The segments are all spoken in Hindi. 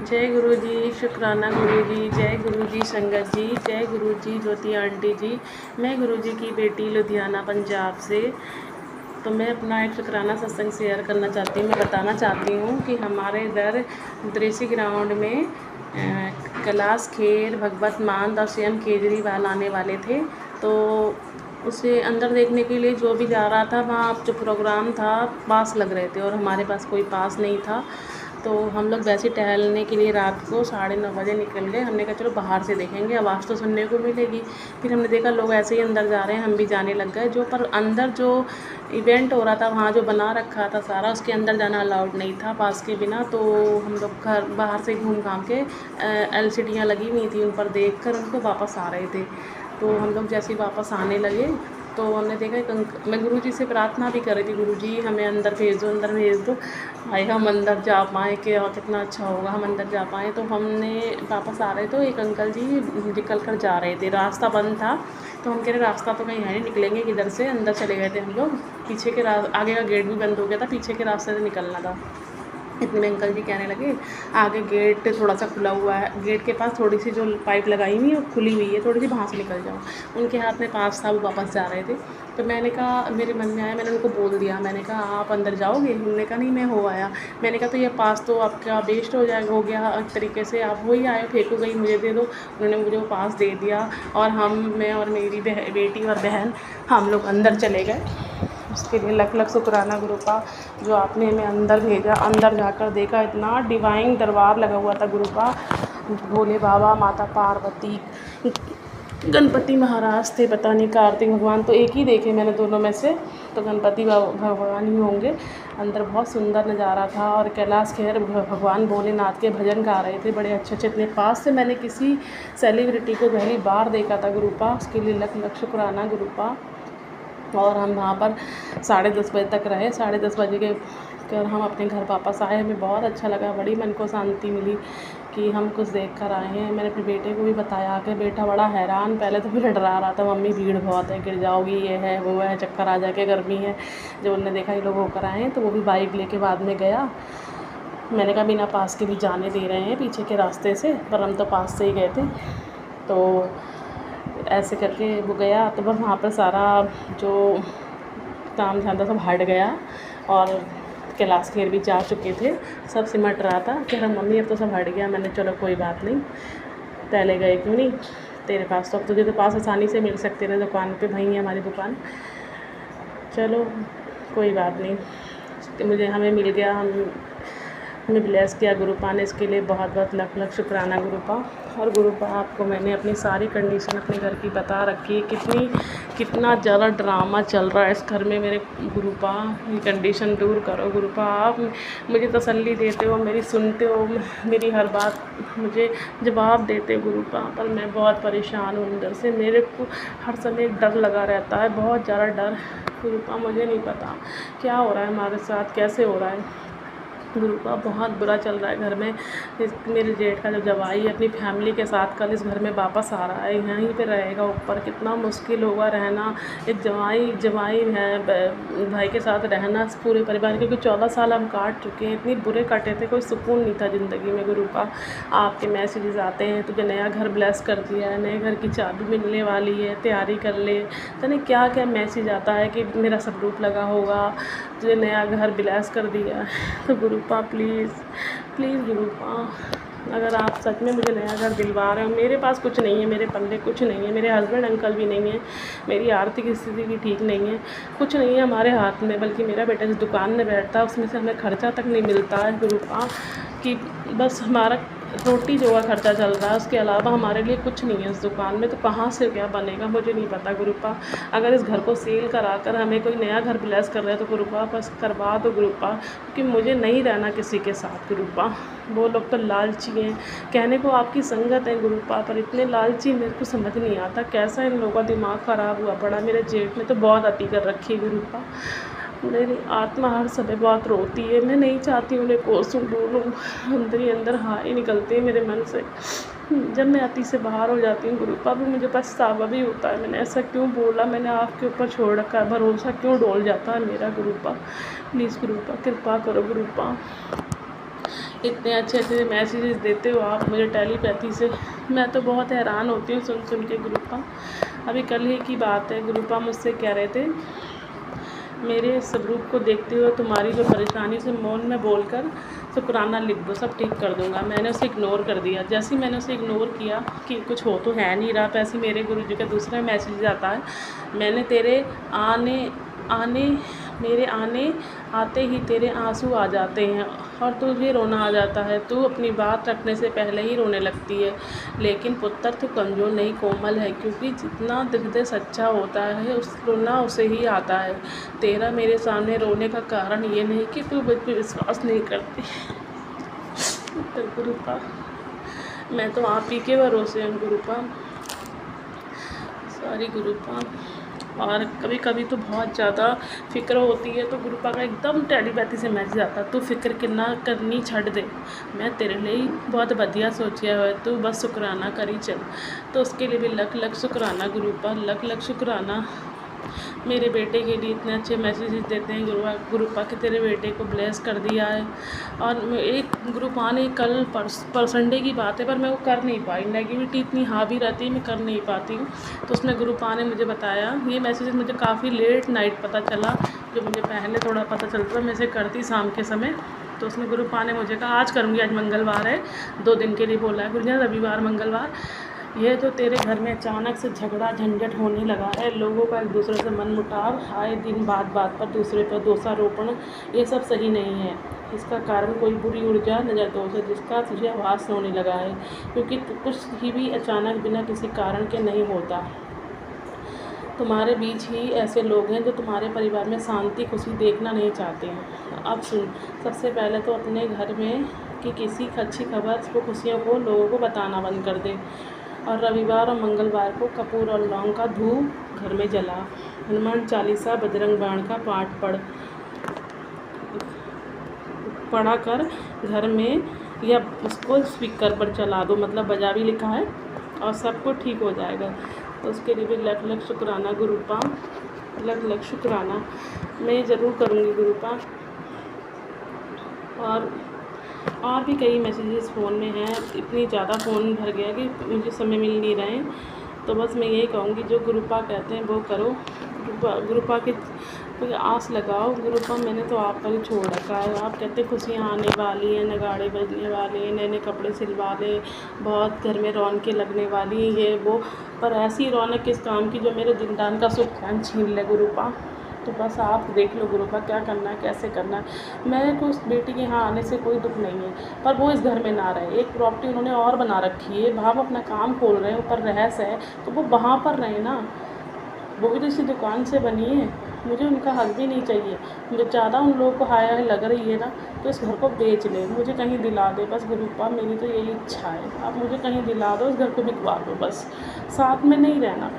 जय गुरु जी, शुक्राना गुरु जी, जय गुरु जी संगत जी, जय गुरु जी ज्योति आंटी जी। मैं गुरु जी की बेटी लुधियाना पंजाब से। तो मैं अपना एक शुक्राना सत्संग शेयर करना चाहती हूँ। मैं बताना चाहती हूँ कि हमारे इधर द्रेसी ग्राउंड में कैलाश खेर, भगवत मान और सीएम केजरीवाल आने वाले थे। तो उसे अंदर देखने के लिए जो भी जा रहा था, वहाँ जो प्रोग्राम था पास लग रहे थे और हमारे पास कोई पास नहीं था। तो हम लोग वैसे टहलने के लिए रात को 9:30 बजे निकल गए। हमने कहा चलो बाहर से देखेंगे, आवाज़ तो सुनने को मिलेगी। फिर हमने देखा लोग ऐसे ही अंदर जा रहे हैं, हम भी जाने लग गए। जो पर अंदर जो इवेंट हो रहा था, वहाँ जो बना रखा था सारा, उसके अंदर जाना अलाउड नहीं था पास के बिना। तो हम लोग घर बाहर से घूम घाम के LCDयाँ लगी हुई थी, उन पर देख कर उनको वापस आ रहे थे। तो हम लोग जैसे ही वापस आने लगे तो हमने देखा मैं गुरु जी से प्रार्थना भी कर रही थी, गुरु जी हमें अंदर भेज दो, अंदर भेज दो, भाई हम अंदर जा पाएँ कि और कितना अच्छा होगा हम अंदर जा पाएँ। तो हमने वापस आ रहे तो एक अंकल जी निकल कर जा रहे थे, रास्ता बंद था। तो हम कह रहे रास्ता तो कहीं है नहीं, निकलेंगे किधर से। अंदर चले गए थे हम लोग, पीछे के आगे का गेट भी बंद हो गया था, पीछे के रास्ते से निकलना था। इतने में अंकल जी कहने लगे आगे गेट थोड़ा सा खुला हुआ है, गेट के पास थोड़ी सी जो पाइप लगाई हुई है वो खुली हुई है, थोड़ी सी वहाँ से निकल जाओ। उनके हाथ में पास था, वो वापस जा रहे थे। तो मैंने कहा, मेरे मन में आया, मैंने उनको बोल दिया, मैंने कहा आप अंदर जाओगे? उन्होंने कहा नहीं मैं हो आया। मैंने कहा तो ये पास तो आपका वेस्ट हो जाएगा, हो गया एक तरीके से, आप वही आए फेंको गई, मुझे दे दो। उन्होंने मुझे वो पास दे दिया और मैं और मेरी बेटी और बहन हम लोग अंदर चले गए। उसके लिए लख लख शुक्राना गुरु का, जो आपने हमें अंदर भेजा। अंदर जाकर देखा इतना डिवाइन दरबार लगा हुआ था गुरु का। भोले बाबा, माता पार्वती, गणपति महाराज थे, पता नहीं कार्तिक भगवान, तो एक ही देखे मैंने दोनों में से, तो गणपति भगवान ही होंगे। अंदर बहुत सुंदर नज़ारा था और कैलाश खेर भगवान भोलेनाथ के भजन गा रहे थे बड़े अच्छे अच्छे। इतने पास से मैंने किसी सेलिब्रिटी को पहली बार देखा था गुरु का, उसके लिए लख लख शुक्राना गुरु का। और हम वहाँ पर 10:30 बजे तक रहे। 10:30 बजे के कर हम अपने घर वापस आए। हमें बहुत अच्छा लगा, बड़ी मन को शांति मिली कि हम कुछ देख कर आए हैं। मैंने अपने बेटे को भी बताया कि बेटा बड़ा हैरान, पहले तो फिर डरा रहा था, मम्मी भीड़ बहुत है, गिर जाओगी, ये है वो है, चक्कर आ जाके, गर्मी है। जब उन्होंने देखा ये लोग होकर आए हैं तो वो भी बाइक लेके बाद में गया। मैंने कहा बिना पास के भी जाने दे रहे हैं पीछे के रास्ते से, पर हम तो पास से ही गए थे। तो ऐसे करके वो गया तो बस वहाँ पर सारा जो काम झांझा सब हट गया और कैलाश खेर भी जा चुके थे। सब सिमट रहा था कि हम मम्मी अब तो सब हट गया। मैंने चलो कोई बात नहीं, पहले गए क्यों नहीं, तेरे पास तो अब तुझे तो पास आसानी से मिल सकते थे, दुकान पे वहीं है हमारी दुकान, चलो कोई बात नहीं, मुझे हमें मिल गया, हमें ब्लेस किया गुरुपा ने। इसके लिए बहुत बहुत लख लख शुक्राना गुरुपा। और गुरुपा आपको मैंने अपनी सारी कंडीशन अपने घर की बता रखी है, कितना ज़्यादा ड्रामा चल रहा है इस घर में। मेरे गुरुपा ये कंडीशन दूर करो गुरुपा। आप मुझे तसल्ली देते हो, मेरी सुनते हो, मेरी हर बात मुझे जवाब देते हो गुरुपा। पर मैं बहुत परेशान हूँ अंदर से, मेरे को हर समय डर लगा रहता है, बहुत ज़्यादा डर गुरुपा। मुझे नहीं पता क्या हो रहा है हमारे साथ, कैसे हो रहा है गुरुपा। बहुत बुरा चल रहा है घर में। मेरे जेठ का जो जवाई अपनी फैमिली के साथ कल इस घर में वापस आ रहा है, यहीं पे रहेगा ऊपर। कितना मुश्किल होगा रहना, एक जवाई है भाई के साथ रहना पूरे परिवार, क्योंकि 14 साल हम काट चुके हैं, इतनी बुरे कटे थे, कोई सुकून नहीं था ज़िंदगी में गुरुपा। आपके मैसेजेस आते हैं, तुझे नया घर ब्लेस कर दिया है, नए घर की चाबी मिलने वाली है, तैयारी कर ले, तो नहीं क्या क्या मैसेज आता है कि मेरा सब रूप लगा होगा, तुझे नया घर ब्लेस कर दिया है। तो गुरुपा प्लीज़ गुरुपा, अगर आप सच में मुझे नया घर दिलवा रहे हो, मेरे पास कुछ नहीं है, मेरे पल्ले कुछ नहीं है, मेरे हस्बैंड अंकल भी नहीं है, मेरी आर्थिक स्थिति भी ठीक नहीं है, कुछ नहीं है हमारे हाथ में, बल्कि मेरा बेटा जिस दुकान में बैठता है उसमें से हमें खर्चा तक नहीं मिलता है गुरुपा, कि बस हमारा रोटी जो है खर्चा चल रहा है, उसके अलावा हमारे लिए कुछ नहीं है इस दुकान में। तो कहाँ से क्या बनेगा मुझे नहीं पता गुरुपा। अगर इस घर को सेल करा कर हमें कोई नया घर ब्लेस कर रहा है तो गुरुपा बस करवा दो गुरुपा, क्योंकि मुझे नहीं रहना किसी के साथ गुरुपा। वो लोग तो लालची हैं, कहने को आपकी संगत है गुरुपा, पर इतने लालची मेरे को समझ नहीं आता कैसा इन लोगों का दिमाग ख़राब हुआ पड़ा। मेरे जेठ ने तो बहुत अति कर रखी है गुरुपा, मेरी आत्मा हर समय बहुत रोती है। मैं नहीं चाहती उन्हें कोसूं बोलूं, अंदर ही अंदर हाय निकलती है मेरे मन से। जब मैं अति से बाहर हो जाती हूँ गुरुपा, भी मुझे पछतावा भी होता है, मैंने ऐसा क्यों बोला, मैंने आपके ऊपर छोड़ रखा है, भरोसा क्यों डोल जाता है मेरा गुरुपा। प्लीज़ गुरुपा कृपा करो गुरुपा, इतने अच्छे अच्छे मैसेजेस देते हो आप मुझे टेलीपैथी से। मैं तो बहुत हैरान होती हूँ सुन सुन के गुरुपा। अभी कल ही की बात है, गुरुपा मुझसे कह रहे थे मेरे स्वरूप को देखते हुए तुम्हारी जो परेशानी से मौन में बोलकर शुक्राना लिख दो, सब ठीक कर दूंगा। मैंने उसे इग्नोर कर दिया। जैसे ही मैंने उसे इग्नोर किया कि कुछ हो तो है नहीं रहा, वैसे मेरे गुरुजी का दूसरा मैसेज आता है, मैंने तेरे मेरे आने आते ही तेरे आंसू आ जाते हैं और तुझे रोना आ जाता है। तू अपनी बात रखने से पहले ही रोने लगती है। लेकिन पुत्र तू कमज़ोर नहीं कोमल है, क्योंकि जितना हृदय सच्चा होता है उस रोना उसे ही आता है। तेरा मेरे सामने रोने का कारण ये नहीं कि तू मुझ पर विश्वास नहीं करती। तो गुरुपा मैं तो आप ही के भरोसे हूँ गुरुपा, सॉरी गुरुपा। और कभी कभी तो बहुत ज़्यादा फ़िक्र होती है तो गुरुपा का एकदम टेलीपैथी से मैसेज आता, तू फिक्र कितना करनी छड़ दे, मैं तेरे लिए बहुत बढ़िया सोचा है, तू बस शुक्राना करी चल। तो उसके लिए भी लख लख शुक्राना गुरुपा, लख लख शुक्राना। मेरे बेटे के लिए इतने अच्छे मैसेजेस देते हैं गुरुपा कि तेरे बेटे को ब्लेस कर दिया है। और एक गुरुपा ने कल संडे की बात है पर मैं वो कर नहीं पाई, नेगेटिविटी इतनी हावी रहती है मैं कर नहीं पाती हूँ। तो उसमें गुरुपा ने मुझे बताया, ये मैसेज मुझे काफ़ी लेट नाइट पता चला, जो मुझे पहले थोड़ा पता चलता था मैं इसे करती शाम के समय। तो उसमें गुरुपा ने मुझे कहा आज करूँगी, आज मंगलवार है, 2 दिन के लिए बोला है गुरुजी, रविवार मंगलवार। ये तो तेरे घर में अचानक से झगड़ा झंझट होने लगा है, लोगों का एक दूसरे से मनमुटाव, आए दिन बात बात पर दूसरे पर दोषारोपण, ये सब सही नहीं है। इसका कारण कोई बुरी ऊर्जा नज़र दोष है जिसका तुझे आभास होने लगा है, क्योंकि कुछ भी अचानक बिना किसी कारण के नहीं होता। तुम्हारे बीच ही ऐसे लोग हैं जो तुम्हारे परिवार में शांति खुशी देखना नहीं चाहते हैं। अब सुन, सबसे पहले तो अपने घर में कि किसी अच्छी खबर को खुशियों को लोगों को बताना बंद कर दे। और रविवार और मंगलवार को कपूर और लौंग का धूप घर में जला, हनुमान चालीसा बजरंग बाण का पाठ पढ़ा कर घर में या उसको स्पीकर पर चला दो, मतलब बजा भी लिखा है, और सबको ठीक हो जाएगा। तो उसके लिए भी लख लख शुक्राना गुरुपा, लख लख शुक्राना। मैं ज़रूर करूँगी गुरुपा। और भी कई मैसेजेस फ़ोन में हैं, इतनी ज़्यादा फ़ोन भर गया कि मुझे समय मिल नहीं रहे हैं। तो बस मैं यही कहूँगी जो गुरुपा कहते हैं वो करो, गुरुपा की कोई आस लगाओ। गुरुपा मैंने तो आप पर ही छोड़ रखा है। आप कहते खुशियाँ आने वाली हैं, नगाड़े बजने वाले हैं, नए नए कपड़े सिलवा ले, बहुत घर में रौनकें लगने वाली हैं, ये वो, पर ऐसी रौनक किस काम की जो मेरे दिनदान का सुख चैन छीन ले गुरुपा। तो बस आप देख लो गुरुपा क्या करना है, कैसे करना है। मेरे को उस बेटी के यहाँ आने से कोई दुख नहीं है, पर वो इस घर में ना रहे। एक प्रॉपर्टी उन्होंने और बना रखी है, वहाँ अपना काम खोल रहे हैं, ऊपर रहस है, तो वो वहाँ पर रहे ना। वो भी तो इसी दुकान से बनी है, मुझे उनका हक भी नहीं चाहिए। मुझे ज़्यादा उन लोगों को हाया है लग रही है ना, तो इस घर को बेच ले, मुझे कहीं दिला दे बस गुरुपा, मेरी तो यही इच्छा है। आप मुझे कहीं दिला दो, इस घर को बिकवा दो, बस साथ में नहीं रहना।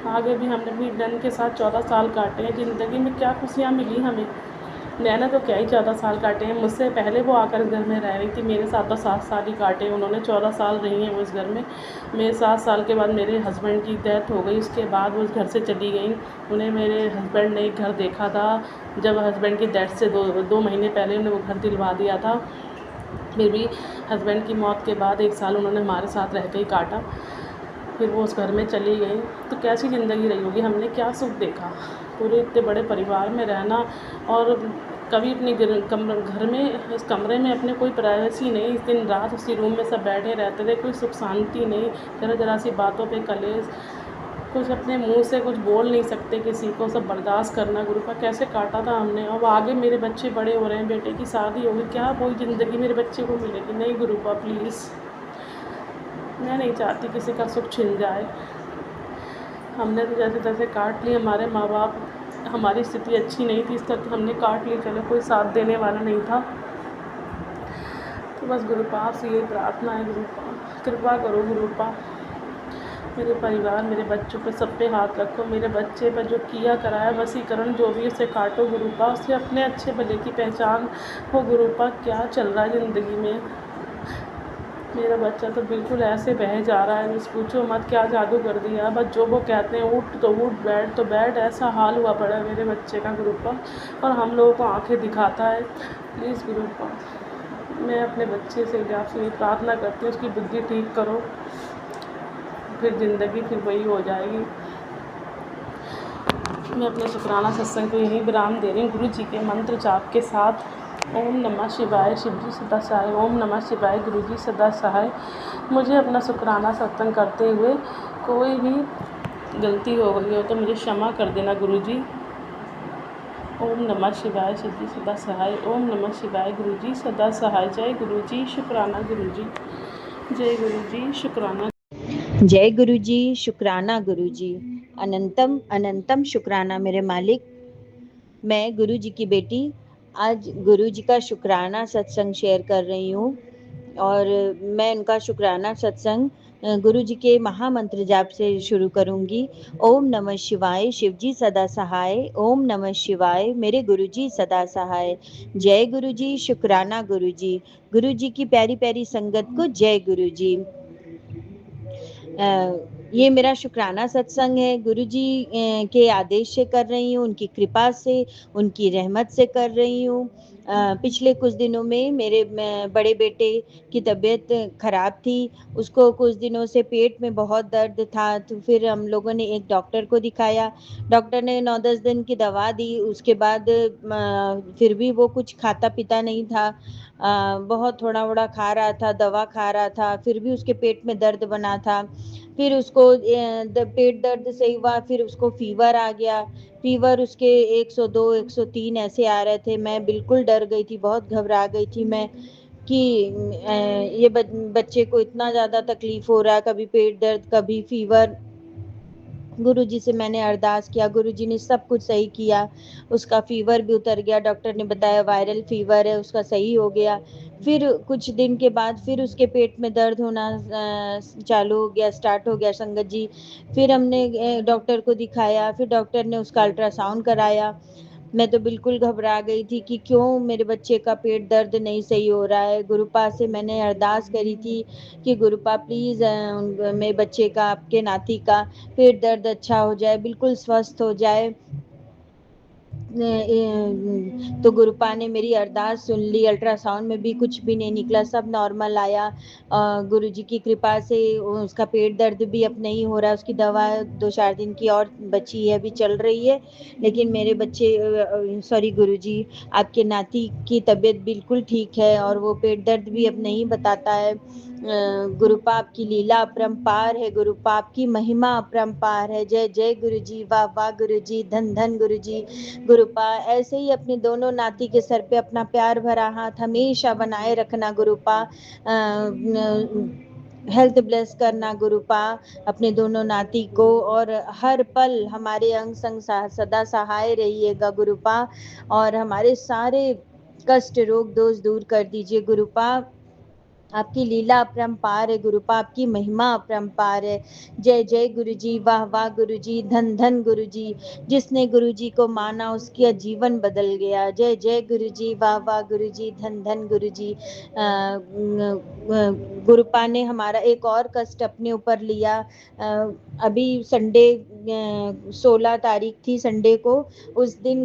आगे भी हमने अपनी डन के साथ 14 साल काटे हैं, ज़िंदगी में क्या खुशियाँ मिली हमें, नैना तो क्या ही 14 साल काटे हैं। मुझसे पहले वो आकर इस घर में रह रही थी, मेरे साथ तो 7 साल ही काटे हैं उन्होंने, 14 साल रही हैं वो इस घर में। मेरे 7 साल के बाद मेरे हस्बैंड की डेथ हो गई, उसके बाद वो इस घर से चली गई। उन्हें मेरे हस्बैंड ने एक घर देखा था, जब हस्बैंड की डेथ से 2 महीने पहले उन्हें वो घर दिलवा दिया था। फिर भी हस्बैंड की मौत के बाद 1 साल उन्होंने हमारे साथ रह के ही काटा, फिर वो उस घर में चली गई। तो कैसी ज़िंदगी रही होगी, हमने क्या सुख देखा पूरे इतने बड़े परिवार में रहना, और कभी अपने घर में इस कमरे में अपने कोई प्राइवेसी नहीं, दिन रात उसी रूम में सब बैठे रहते थे, कोई सुख शांति नहीं, ज़रा ज़रा सी बातों पे कलेश, कुछ अपने मुंह से कुछ बोल नहीं सकते किसी को, सब बर्दाश्त करना। गुरुपा कैसे काटा था हमने। और आगे मेरे बच्चे बड़े हो रहे हैं, बेटे की शादी होगी, क्या वही ज़िंदगी मेरे बच्चे को मिलेगी? नहीं गुरुपा प्लीज़, मैं नहीं चाहती किसी का सुख छिन जाए। हमने तो जैसे तैसे काट लिए, हमारे माँ बाप, हमारी स्थिति अच्छी नहीं थी, इस तरह हमने काट ली, चलो कोई साथ देने वाला नहीं था। तो बस गुरुपा आपसे ये प्रार्थना है, गुरुपा कृपा करो गुरुपा, मेरे परिवार, मेरे बच्चों पे, सब पे हाथ रखो। मेरे बच्चे पर जो किया कराया वसीकरण जो भी, उसे काटो गुरुपा, उससे अपने अच्छे भले की पहचान हो गुरुपा। क्या चल रहा है ज़िंदगी में, मेरा बच्चा तो बिल्कुल ऐसे बह जा रहा है, बस पूछो मत, क्या जादू कर दिया। बस जो वो कहते हैं उठ तो उठ, बैठ तो बैठ, ऐसा हाल हुआ पड़ा है मेरे बच्चे का गुरुपा, और हम लोगों को आंखें दिखाता है। प्लीज़ गुरुपा मैं अपने बच्चे से आपसे ये प्रार्थना करती हूँ, उसकी बुद्धि ठीक करो, फिर ज़िंदगी फिर वही हो जाएगी। मैं अपने शुक्राना सत्संग को यहीं विराम दे रही हूँ गुरु जी के मंत्र जाप के साथ। ओम नमः शिवाय, शिव जी सदा सहाय। ओम नमः शिवाय, गुरु जी सदा सहाय। मुझे अपना शुक्राना सत्संग करते हुए कोई भी गलती हो गई हो तो मुझे क्षमा कर देना गुरु जी। ओम नमः शिवाय, शिव जी सदा सहाय। ओम नमः शिवाय, गुरु जी सदा सहाय। जय गुरु जी, शुक्राना गुरु जी। जय गुरु जी, शुक्राना। जय गुरु जी, शुक्राना गुरु जी। अनंतम अनंतम शुक्राना मेरे मालिक। मैं गुरु जी की बेटी आज गुरु जी का शुक्राना सत्संग शेयर कर रही हूँ और मैं उनका शुक्राना सत्संग गुरु जी के महामंत्र जाप से शुरू करूंगी। ओम नमः शिवाय, शिव जी सदा सहाय। ओम नमः शिवाय, मेरे गुरु जी सदा सहाय। जय गुरु जी, शुक्राना गुरु जी। गुरु जी की प्यारी प्यारी संगत को जय गुरु जी। ये मेरा शुक्राना सत्संग है, गुरु जी के आदेश से कर रही हूँ, उनकी कृपा से, उनकी रहमत से कर रही हूँ। पिछले कुछ दिनों में मेरे बड़े बेटे की तबीयत खराब थी, उसको कुछ दिनों से पेट में बहुत दर्द था, तो फिर हम लोगों ने एक डॉक्टर को दिखाया। डॉक्टर ने 9-10 दिन की दवा दी, उसके बाद फिर भी वो कुछ खाता पीता नहीं था, बहुत थोड़ा थोड़ा खा रहा था, दवा खा रहा था, फिर भी उसके पेट में दर्द बना था। फिर उसको पेट दर्द सही हुआ, फिर उसको फीवर आ गया। फीवर उसके 102 103 ऐसे आ रहे थे। मैं बिल्कुल डर गई थी, बहुत घबरा गई थी मैं कि ये बच्चे को इतना ज़्यादा तकलीफ हो रहा है, कभी पेट दर्द कभी फीवर। गुरु जी से मैंने अरदास किया, गुरु जी ने सब कुछ सही किया, उसका फीवर भी उतर गया। डॉक्टर ने बताया वायरल फीवर है, उसका सही हो गया। फिर कुछ दिन के बाद फिर उसके पेट में दर्द होना चालू हो गया, स्टार्ट हो गया संगत जी। फिर हमने डॉक्टर को दिखाया, फिर डॉक्टर ने उसका अल्ट्रासाउंड कराया। मैं तो बिल्कुल घबरा गई थी कि क्यों मेरे बच्चे का पेट दर्द नहीं सही हो रहा है। गुरुपा से मैंने अरदास करी थी कि गुरुपा प्लीज़ मेरे बच्चे का, आपके नाती का पेट दर्द अच्छा हो जाए, बिल्कुल स्वस्थ हो जाए। तो गुरुपा ने मेरी अरदास सुन ली। अल्ट्रासाउंड में भी कुछ भी नहीं निकला, सब नॉर्मल आया। गुरु जी की कृपा से उसका पेट दर्द भी अब नहीं हो रहा, उसकी दवा 2-4 दिन की और बची है, अभी चल रही है। लेकिन मेरे बच्चे सॉरी गुरु जी, आपके नाती की तबीयत बिल्कुल ठीक है और वो पेट दर्द भी अब नहीं बताता है। गुरुपा आपकी लीला अपरंपार है, गुरुपा आपकी महिमा अपरंपार है। जय जय गुरु जी, वाह वाह गुरु जी, धन धन गुरु जी। गुरुपा ऐसे ही अपने दोनों नाती के सर पे अपना प्यार भरा हाथ हमेशा बनाए रखना गुरुपा। हेल्थ ब्लेस करना गुरुपा अपने दोनों नाती को, और हर पल हमारे अंग संग सदा सहाय रहिएगा गुरुपा, और हमारे सारे कष्ट रोग दोष दूर कर दीजिए गुरुपा। आपकी लीला अपरंपार है गुरुपा, आपकी महिमा अपरंपार है। जय जय गुरु जी, वाह वाह गुरु जी, धन धन गुरु जी। जिसने गुरु जी को माना उसका जीवन बदल गया। जय जय गुरु जी, वाह वाह गुरु जी, धन धन गुरु जी। गुरुपा ने हमारा एक और कष्ट अपने ऊपर लिया। अभी संडे 16 तारीख थी, संडे को, उस दिन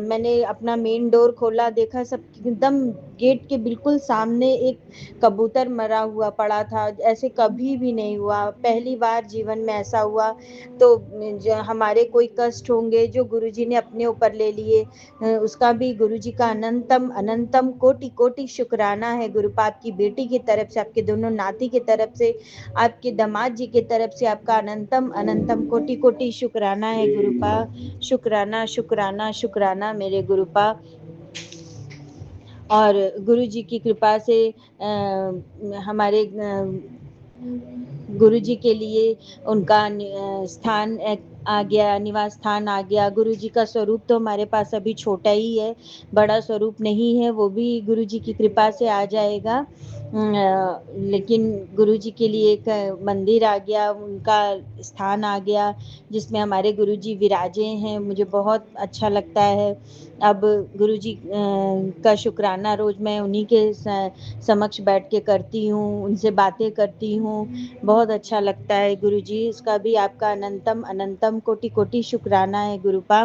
मैंने अपना मेन डोर खोला, देखा सब एकदम गेट के बिल्कुल सामने एक कबूतर मरा हुआ पड़ा था। ऐसे कभी भी नहीं हुआ, पहली बार जीवन में ऐसा हुआ। तो हमारे कोई कष्ट होंगे जो गुरुजी ने अपने ऊपर ले लिए, उसका भी गुरुजी का अनंतम अनंतम कोटि कोटि शुक्राना है गुरुपा। आपकी बेटी की तरफ से, आपके दोनों नाती की तरफ से, आपके दामाद जी की तरफ से आपका अनंतम अनंतम कोटि कोटि शुक्राना है गुरुपा। शुक्राना शुक्राना शुक्राना मेरे गुरुपा। और गुरु जी की कृपा से हमारे गुरु जी के लिए उनका स्थान आ गया, निवास स्थान आ गया। गुरु जी का स्वरूप तो हमारे पास अभी छोटा ही है, बड़ा स्वरूप नहीं है, वो भी गुरु जी की कृपा से आ जाएगा। लेकिन गुरु जी के लिए एक मंदिर आ गया, उनका स्थान आ गया जिसमें हमारे गुरु जी विराजे हैं। मुझे बहुत अच्छा लगता है। अब गुरु जी का शुक्राना रोज मैं उन्हीं के समक्ष बैठ के करती हूँ, उनसे बातें करती हूँ, बहुत अच्छा लगता है गुरु जी। इसका भी आपका अनंतम अनंतम कोटि कोटि शुक्राना है गुरुपा।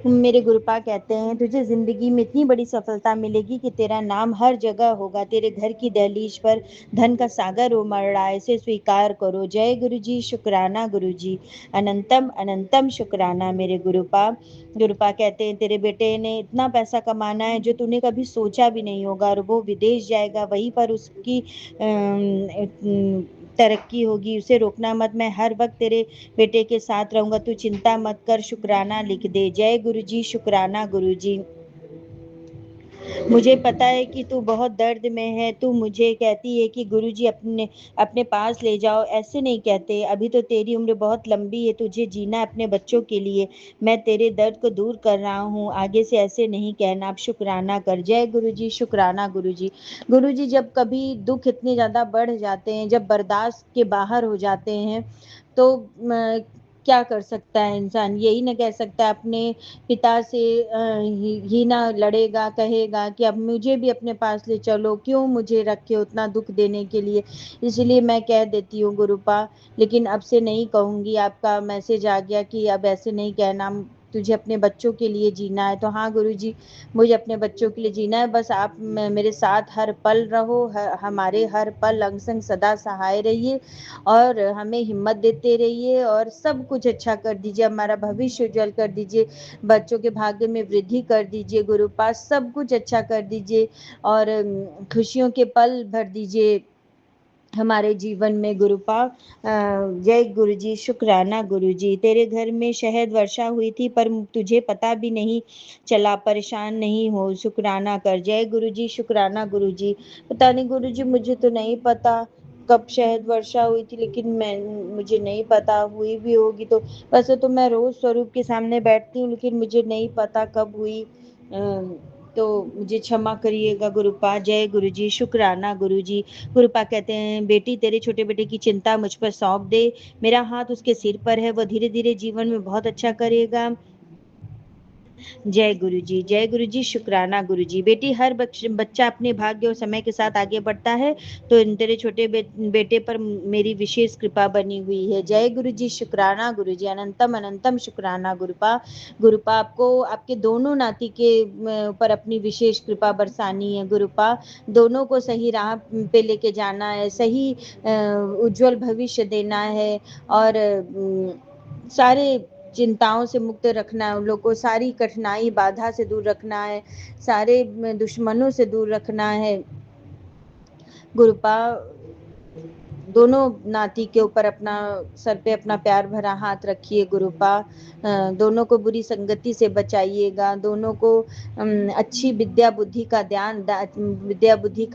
मेरे गुरुपा कहते हैं तुझे ज़िंदगी में इतनी बड़ी सफलता मिलेगी कि तेरा नाम हर जगह होगा, तेरे घर की दहलीज पर धन का सागर उमड़ रहा है, इसे स्वीकार करो। जय गुरुजी, शुक्राना गुरुजी, अनंतम अनंतम शुक्राना मेरे गुरुपा। गुरुपा कहते हैं तेरे बेटे ने इतना पैसा कमाना है जो तूने कभी सोचा भी नहीं होगा, और वो विदेश जाएगा, वहीं पर उसकी तरक्की होगी, उसे रोकना मत। मैं हर वक्त तेरे बेटे के साथ रहूंगा, तू चिंता मत कर, शुक्राना लिख दे। जय गुरुजी, शुक्राना गुरुजी। मुझे पता है कि तू बहुत दर्द में है, तू मुझे कहती है कि गुरुजी अपने अपने पास ले जाओ। ऐसे नहीं कहते, अभी तो तेरी उम्र बहुत लंबी है, तुझे जीना है अपने बच्चों के लिए। मैं तेरे दर्द को दूर कर रहा हूँ, आगे से ऐसे नहीं कहना, अब शुक्राना कर। जय गुरुजी, शुक्राना गुरुजी। गुरुजी जब कभी दुख इतने ज़्यादा बढ़ जाते हैं, जब बर्दाश्त के बाहर हो जाते हैं, तो क्या कर सकता है इंसान? यही ना कह सकता है अपने पिता से, ही ना लड़ेगा, कहेगा कि अब मुझे भी अपने पास ले चलो, क्यों मुझे रखे उतना दुख देने के लिए। इसलिए मैं कह देती हूँ गुरुपा, लेकिन अब से नहीं कहूँगी। आपका मैसेज आ गया कि अब ऐसे नहीं कहना, तुझे अपने बच्चों के लिए जीना है। तो हाँ गुरुजी, मुझे अपने बच्चों के लिए जीना है, बस आप मेरे साथ हर पल रहो, हमारे हर पल अंग संग सदा सहाय रहिए, और हमें हिम्मत देते रहिए, और सब कुछ अच्छा कर दीजिए, हमारा भविष्य उज्जवल कर दीजिए, बच्चों के भाग्य में वृद्धि कर दीजिए गुरुपा, सब कुछ अच्छा कर दीजिए, और खुशियों के पल भर दीजिए हमारे जीवन में गुरुपा। जय गुरुजी, शुक्राना गुरुजी। तेरे घर में शहद वर्षा हुई थी पर तुझे पता भी नहीं चला, परेशान नहीं हो, शुक्राना कर। जय गुरुजी, शुक्राना गुरुजी। पता नहीं गुरुजी, मुझे तो नहीं पता कब शहद वर्षा हुई थी, लेकिन मुझे नहीं पता, हुई भी होगी तो। वैसे तो मैं रोज स्वरूप के सामने बैठती हूँ, लेकिन मुझे नहीं पता कब हुई, तो मुझे क्षमा करिएगा गुरुपा। जय गुरुजी, शुक्राना गुरुजी। गुरुपा कहते हैं बेटी, तेरे छोटे बेटे की चिंता मुझ पर सौंप दे, मेरा हाथ उसके सिर पर है, वो धीरे धीरे जीवन में बहुत अच्छा करेगा। जय गुरुजी, जय गुरुजी, शुक्राना गुरुजी। बेटी, हर बच्चा अपने भाग्य और समय के साथ आगे बढ़ता है, तो इन तेरे छोटे बेटे पर मेरी विशेष कृपा बनी हुई है। जय गुरुजी, शुक्राना गुरुजी, अनंतम अनंतम शुक्राना गुरुपा। गुरुपा, आपको आपके दोनों नाती के ऊपर अपनी विशेष कृपा बरसानी है गुरुपा। दोनों को सही राह पे लेके जाना है, सही उज्जवल भविष्य देना है, और सारे चिंताओं से मुक्त रखना है उन लोग को, सारी कठिनाई बाधा से दूर रखना है, सारे दुश्मनों से दूर रखना है गुरुपा। दोनों नाती के ऊपर अपना सर पे अपना प्यार भरा हाथ रखिए गुरुपा। दोनों को बुरी संगति से बचाइएगा, दोनों को अच्छी विद्या बुद्धि का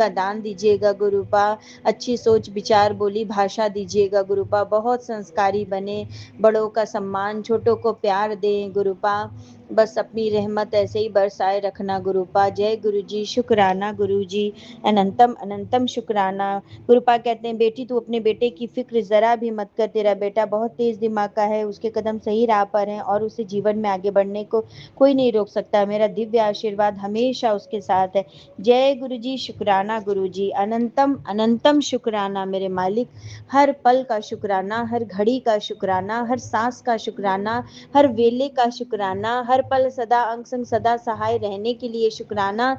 दान दीजिएगा गुरुपा। अच्छी सोच विचार बोली भाषा दीजिएगा गुरुपा। बहुत संस्कारी बने, बड़ों का सम्मान, छोटों को प्यार दें गुरुपा। बस अपनी रहमत ऐसे ही बरसाए रखना गुरुपा। जय गुरुजी, शुक्राना गुरुजी, अनंतम अनंतम शुक्राना। गुरुपा कहते हैं बेटी, तू अपने बेटे की फिक्र जरा भी मत कर, तेरा बेटा बहुत तेज दिमाग का है, उसके कदम सही राह पर हैं, और उसे जीवन में आगे बढ़ने को कोई नहीं रोक सकता। मेरा दिव्य आशीर्वाद हमेशा उसके साथ है। जय गुरुजी, शुक्राना गुरुजी, अनंतम अनंतम शुक्राना मेरे मालिक। हर पल का शुक्राना, हर घड़ी का शुक्राना, हर सांस का शुक्राना, हर वेले का शुक्राना, हर पल सदा अंग संग सदा सहाय रहने के लिए शुक्राना।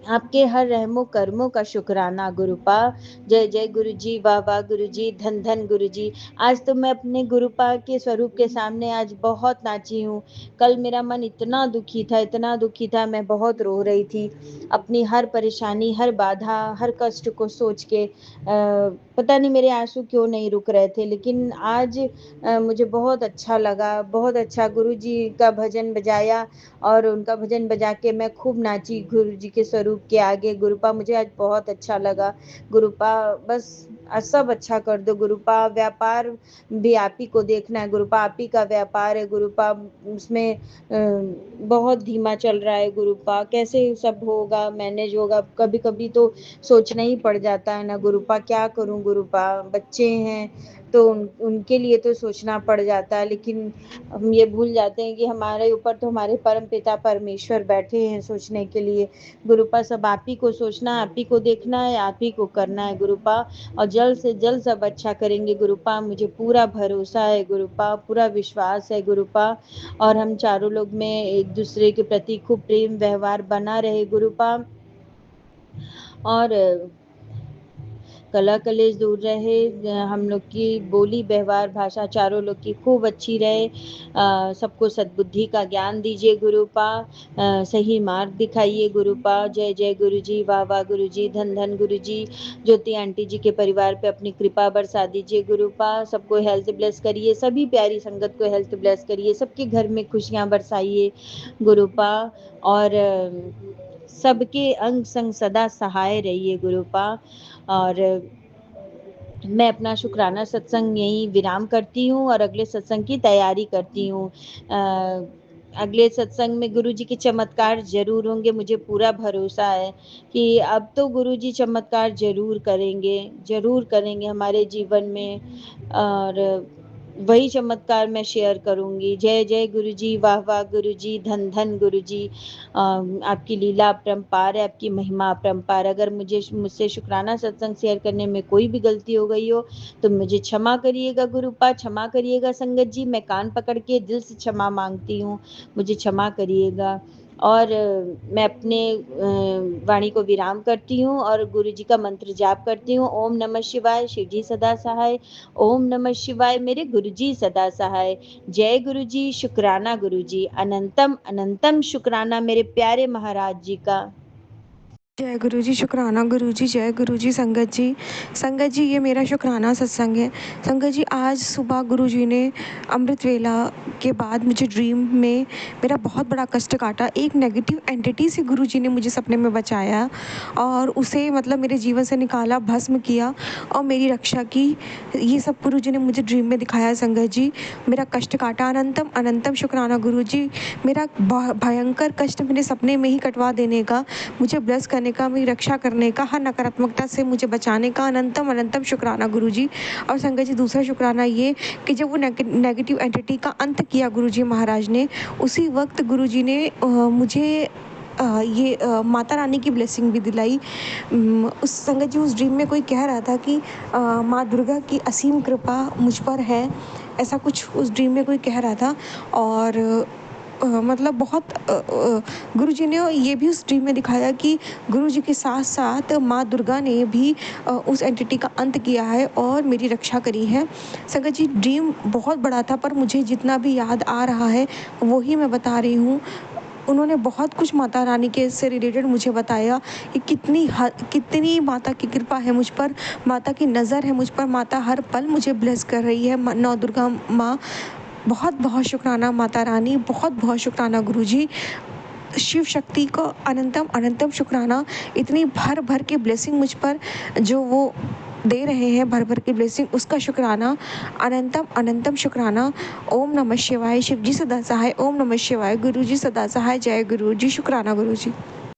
आपके हर रहमो कर्मों का शुक्राना गुरुपा। जय जय गुरुजी, वाह वाह गुरुजी, धन धन गुरुजी। आज तो मैं अपने गुरुपा के स्वरूप के सामने आज बहुत नाची हूँ। कल मेरा मन इतना दुखी था, इतना दुखी था, मैं बहुत रो रही थी अपनी हर परेशानी, हर बाधा, हर कष्ट को सोच के। पता नहीं मेरे आंसू क्यों नहीं रुक रहे थे, लेकिन आज मुझे बहुत अच्छा लगा, बहुत अच्छा। गुरुजी का भजन बजाया, और उनका भजन बजा के मैं खूब नाची गुरु जी के स्वरूप के आगे गुरुपा। मुझे आज बहुत अच्छा लगा गुरुपा। बस सब अच्छा कर दो गुरुपा। व्यापार भी आप ही को देखना है गुरुपा, आप ही का व्यापार है गुरुपा, उसमें बहुत धीमा चल रहा है गुरुपा। कैसे सब होगा, मैनेज होगा? कभी कभी तो सोचना ही पड़ जाता है ना गुरुपा, क्या करूं गुरुपा। बच्चे हैं तो उनके लिए तो सोचना पड़ जाता है, लेकिन हम ये भूल जाते हैं कि हमारे ऊपर तो हमारे परम पिता परमेश्वर बैठे हैं सोचने के लिए गुरुपा। सब आप ही को सोचना है, आप ही को देखना है, आप ही को करना है गुरुपा। और जल्द से जल्द सब अच्छा करेंगे गुरुपा, मुझे पूरा भरोसा है गुरुपा, पूरा विश्वास है गुरुपा। और हम चारों लोग में एक दूसरे के प्रति खूब प्रेम व्यवहार बना रहे गुरुपा। और कला कलेश दूर रहे, हम लोग की बोली व्यवहार भाषा चारों लोग की खूब अच्छी रहे। सबको सद्बुद्धि का ज्ञान दीजिए गुरुपा, सही मार्ग दिखाइए गुरुपा। जय जय गुरु जी, वाह वाह गुरु जी, धन धन गुरु जी। ज्योति आंटी जी के परिवार पे अपनी कृपा बरसा दीजिए गुरुपा। सबको हेल्थ ब्लेस करिए, सभी प्यारी संगत को हेल्थ ब्लेस करिए, सबके घर में खुशियाँ बरसाइए गुरुपा। और सबके अंग संग सदा सहाय रहिए गुरुपा। और मैं अपना शुक्राना सत्संग यहीं विराम करती हूँ और अगले सत्संग की तैयारी करती हूँ। अगले सत्संग में गुरु जी के चमत्कार जरूर होंगे, मुझे पूरा भरोसा है कि अब तो गुरु जी चमत्कार जरूर करेंगे हमारे जीवन में। और वही चमत्कार मैं शेयर करूंगी। जय जय गुरु जी, वाह वाह गुरु जी, धन धन गुरु जी। आपकी लीला अपरंपार है, आपकी महिमा अपरंपार। अगर मुझसे शुक्राना सत्संग शेयर करने में कोई भी गलती हो गई हो तो मुझे क्षमा करिएगा गुरुपा, क्षमा करिएगा संगत जी। मैं कान पकड़ के दिल से क्षमा मांगती हूँ, मुझे क्षमा करिएगा। और मैं अपने वाणी को विराम करती हूँ और गुरु जी का मंत्र जाप करती हूँ। ओम नमः शिवाय, शिव जी सदा सहाय। ओम नमः शिवाय, मेरे गुरु जी सदा सहाय। जय गुरु जी, शुक्राना गुरु जी, अनंतम अनंतम शुक्राना मेरे प्यारे महाराज जी का। जय गुरु जी, शुक्राना गुरु जी, जय गुरु जी। संगत जी ये मेरा शुक्राना सत्संग है। संगत जी आज सुबह गुरु जी ने अमृत वेला के बाद मुझे ड्रीम में मेरा बहुत बड़ा कष्ट काटा। एक नेगेटिव एंटिटी से गुरु जी ने मुझे सपने में बचाया और उसे मतलब मेरे जीवन से निकाला, भस्म किया और मेरी रक्षा की। ये सब गुरु जी ने मुझे ड्रीम में दिखाया। संगत जी मेरा कष्ट काटा, अनंतम अनंतम शुक्राना गुरु जी। मेरा भयंकर कष्ट मेरे सपने में ही कटवा देने का, मुझे ब्लेस करने का, मेरी रक्षा करने का, हर नकारात्मकता से मुझे बचाने का अनंतम अनंतम शुक्राना गुरु जी। और संगत जी दूसरा शुक्राना ये कि जब वो नेगेटिव एंटिटी का अंत किया गुरु जी महाराज ने, उसी वक्त गुरु जी ने मुझे माता रानी की ब्लेसिंग भी दिलाई। उस संगत जी उस ड्रीम में कोई कह रहा था कि माँ दुर्गा की असीम कृपा मुझ पर है, ऐसा कुछ उस ड्रीम में कोई कह रहा था। और मतलब बहुत गुरु जी ने ये भी उस ड्रीम में दिखाया कि गुरु जी के साथ साथ माँ दुर्गा ने भी उस एंटिटी का अंत किया है और मेरी रक्षा करी है। संगत जी ड्रीम बहुत बड़ा था पर मुझे जितना भी याद आ रहा है वो ही मैं बता रही हूँ। उन्होंने बहुत कुछ माता रानी के से रिलेटेड मुझे बताया कि कितनी माता की कृपा है मुझ पर, माता की नज़र है मुझ पर, माता हर पल मुझे ब्लेस कर रही है। नौ दुर्गा माँ, बहुत बहुत शुक्राना माता रानी, बहुत बहुत शुक्राना गुरु जी। शिव शक्ति को अनंतम अनंतम शुक्राना, इतनी भर भर के ब्लेसिंग मुझ पर जो वो दे रहे हैं, भर भर के ब्लेसिंग, उसका शुक्राना, अनंतम अनंतम शुक्राना। ओम नमः शिवाय, शिव जी सदा सहाय। ओम नमः शिवाय, गुरु जी सदा सहाय। जय गुरु जी, शुक्राना गुरु जी।